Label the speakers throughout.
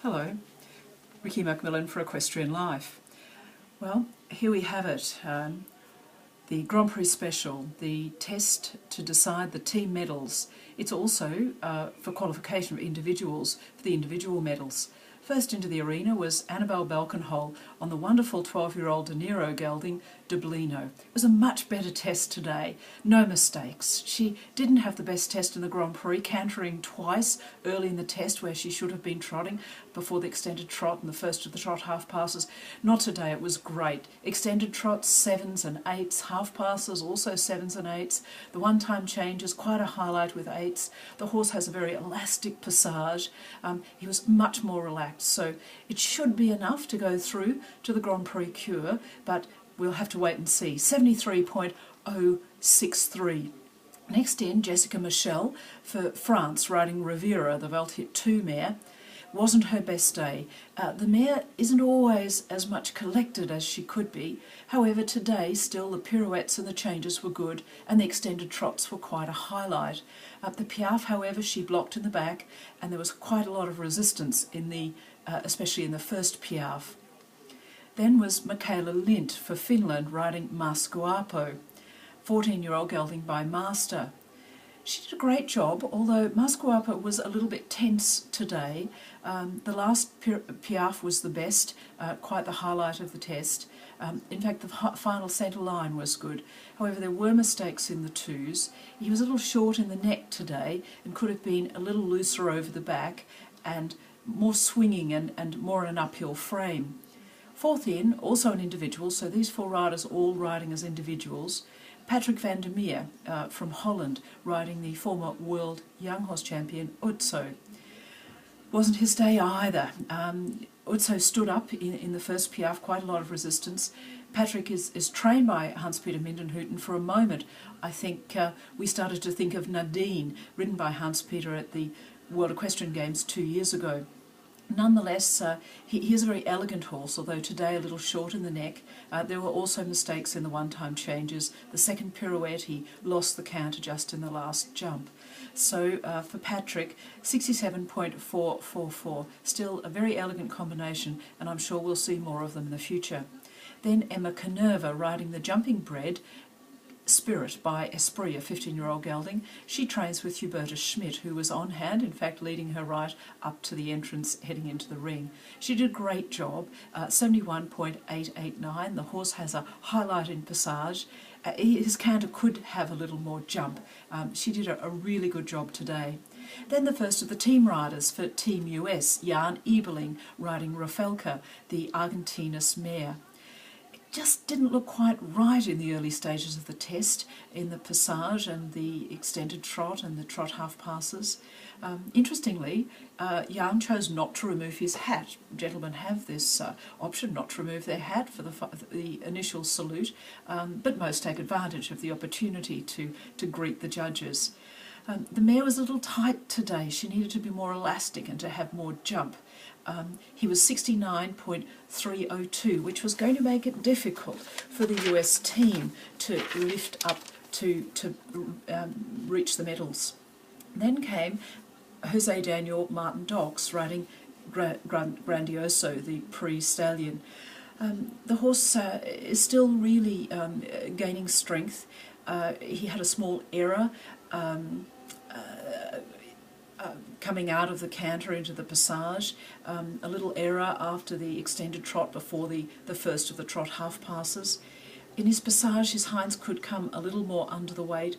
Speaker 1: Hello, Ricky MacMillan for Equestrian Life. Well, here we have it, the Grand Prix Special, the test to decide the team medals. It's also for qualification of individuals, for the individual medals. First into the arena was Annabelle Balkenhol on the wonderful 12-year-old De Niro gelding Dublino. It was a much better test today, no mistakes. She didn't have the best test in the Grand Prix, cantering twice early in the test where she should have been trotting before the extended trot and the first of the trot half passes. Not today, it was great. Extended trots, 7s and 8s, half passes also 7s and 8s. The one-time changes, quite a highlight with 8s. The horse has a very elastic passage. He was much more relaxed. So it should be enough to go through to the Grand Prix Cure, but we'll have to wait and see. 73.063. Next in, Jessica Michel for France, riding Riviera, the Veldt 2 mare. Wasn't her best day. The mare isn't always as much collected as she could be. However, today still the pirouettes and the changes were good and the extended trots were quite a highlight. The Piaffe, however, she blocked in the back and there was quite a lot of resistance in the, especially in the first Piaffe. Then was Michaela Lindt for Finland, riding Masguapo, 14-year-old gelding by Master. She did a great job, although Masguapa was a little bit tense today. The last Piaffe was the best, quite the highlight of the test. In fact, the final centre line was good. However, there were mistakes in the twos. He was a little short in the neck today and could have been a little looser over the back and more swinging and more in an uphill frame. Fourth in, also an individual, so these four riders all riding as individuals. Patrick van der Meer from Holland, riding the former world young horse champion Utso. Wasn't his day either. Utso stood up in the first Piaffe, quite a lot of resistance. Patrick is trained by Hans-Peter Mindenhouten. For a moment, I think we started to think of Nadine, ridden by Hans-Peter at the World Equestrian Games 2 years ago. Nonetheless, he is a very elegant horse, although today a little short in the neck. There were also mistakes in the one-time changes. The second pirouette, he lost the counter just in the last jump. So for Patrick, 67.444, still a very elegant combination, and I'm sure we'll see more of them in the future. Then Emma Canerva riding the jumping bred Spirit by Esprit, a 15-year-old gelding. She trains with Huberta Schmidt, who was on hand, in fact leading her right up to the entrance heading into the ring. She did a great job, 71.889. The horse has a highlight in passage. His canter could have a little more jump. She did a really good job today. Then the first of the team riders for Team US, Jan Ebeling riding Rafelka, the Argentinus mare. Just didn't look quite right in the early stages of the test, in the passage and the extended trot and the trot half passes. Interestingly, Jan chose not to remove his hat. Gentlemen have this option, not to remove their hat for the initial salute, but most take advantage of the opportunity to greet the judges. The mare was a little tight today. She needed to be more elastic and to have more jump. He was 69.302, which was going to make it difficult for the US team to lift up to reach the medals. Then came Jose Daniel Martin Dox riding Grandioso, the Prix stallion. The horse is still really gaining strength. He had a small error coming out of the canter into the passage, a little error after the extended trot before the first of the trot half passes. In his passage, his hinds could come a little more under the weight.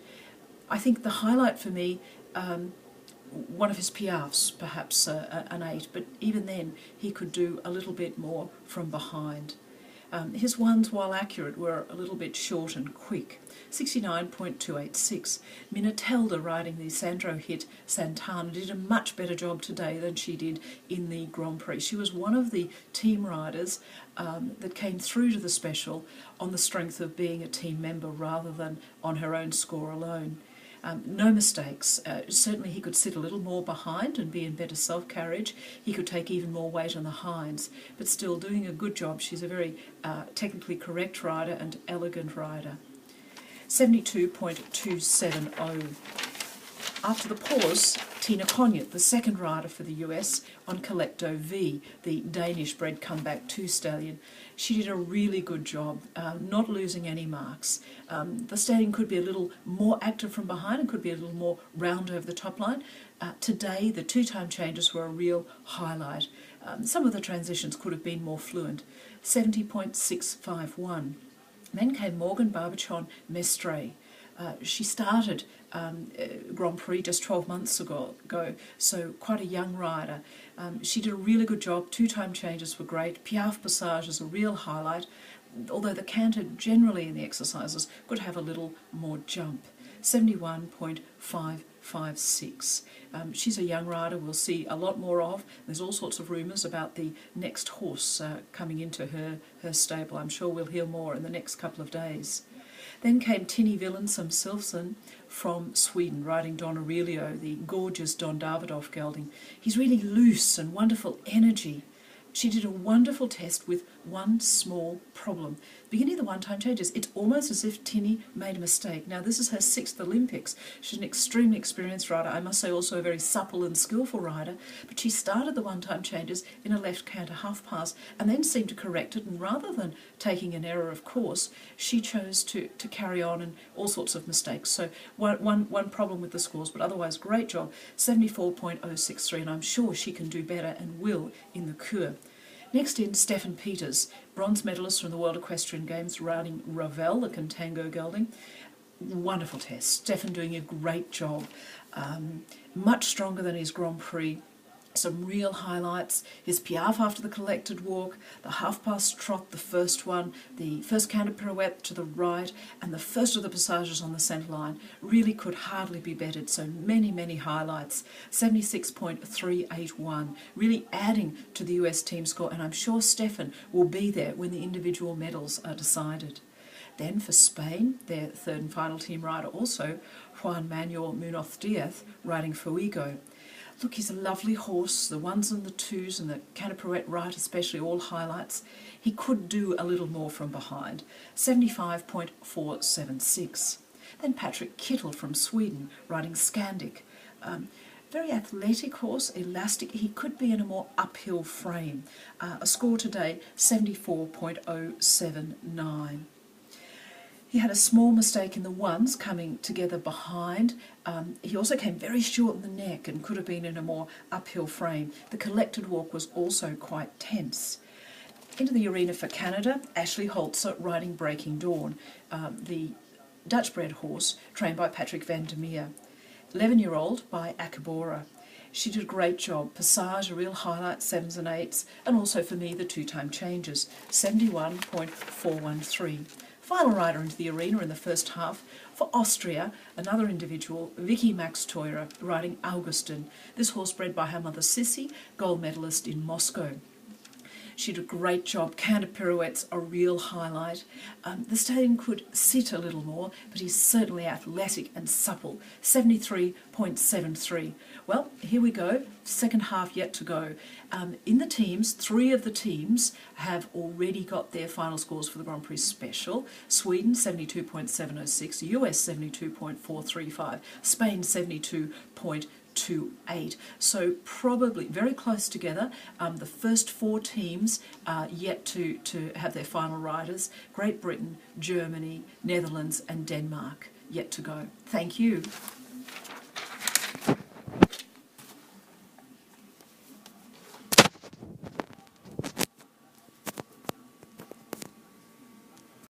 Speaker 1: I think the highlight for me, one of his Piaffes, perhaps an 8, but even then he could do a little bit more from behind. His ones, while accurate, were a little bit short and quick. 69.286. Minatelda riding the Sandro hit Santana did a much better job today than she did in the Grand Prix. She was one of the team riders that came through to the special on the strength of being a team member rather than on her own score alone. No mistakes. Certainly he could sit a little more behind and be in better self-carriage. He could take even more weight on the hinds, but still doing a good job. She's a very technically correct rider and elegant rider. 72.270. After the pause, Tina Conyett, the second rider for the US, on Collecto V, the Danish-bred comeback 2 stallion. She did a really good job, not losing any marks. The stallion could be a little more active from behind and could be a little more round over the top line. Today, the 2-time changes were a real highlight. Some of the transitions could have been more fluent. 70.651. Then came Morgan Barbachon Mestre. She started Grand Prix just 12 months ago, so quite a young rider. She did a really good job. 2-time changes were great. Piaffe Passage is a real highlight, although the canter generally in the exercises could have a little more jump. 71.556. She's a young rider we'll see a lot more of. There's all sorts of rumours about the next horse coming into her stable. I'm sure we'll hear more in the next couple of days. Then came Tinny Willensam Silfson from Sweden, riding Don Aurelio, the gorgeous Don Davidoff gelding. He's really loose and wonderful energy. She did a wonderful test with one small problem. Beginning of the 1-time changes, it's almost as if Tinny made a mistake. Now, this is her 6th Olympics. She's an extremely experienced rider. I must say also a very supple and skillful rider. But she started the 1-time changes in a left canter half pass and then seemed to correct it. And rather than taking an error of course, she chose to carry on and all sorts of mistakes. So one problem with the scores, but otherwise great job. 74.063, and I'm sure she can do better and will in the Kur. Next in, Stefan Peters, bronze medalist from the World Equestrian Games, riding Ravel, the Contango gelding. Wonderful test. Stefan doing a great job. Much stronger than his Grand Prix. Some real highlights. His Piaffe after the collected walk, the half-past trot, the first one, the first canter pirouette to the right, and the first of the passages on the centre line. Really could hardly be bettered, so many, many highlights. 76.381, really adding to the US team score, and I'm sure Stefan will be there when the individual medals are decided. Then for Spain, their third and final team rider also, Juan Manuel Munoz Diaz, riding Fuego. Look, he's a lovely horse, the 1s and the 2s and the canter pirouette right especially, all highlights. He could do a little more from behind. 75.476. Then Patrick Kittel from Sweden, riding Scandic. Very athletic horse, elastic. He could be in a more uphill frame. A score today, 74.079. He had a small mistake in the 1s coming together behind. He also came very short in the neck and could have been in a more uphill frame. The collected walk was also quite tense. Into the arena for Canada, Ashley Holzer riding Breaking Dawn, the Dutch-bred horse trained by Patrick van der Meer. 11-year-old by Akabora. She did a great job. Passage, a real highlight, 7s and 8s, and also for me the 2-time changes, 71.413. Final rider into the arena in the first half for Austria, another individual, Vicky Max Teurer, riding Augustin. This horse bred by her mother Sissy, gold medalist in Moscow. She did a great job. Canter pirouettes, a real highlight. The stallion could sit a little more, but he's certainly athletic and supple. 73.73. Well, here we go. Second half yet to go. In the teams, 3 of the teams have already got their final scores for the Grand Prix Special. Sweden, 72.706. US, 72.435. Spain, 72.28. So probably very close together. The first 4 teams are yet to have their final riders. Great Britain, Germany, Netherlands and Denmark yet to go. Thank you.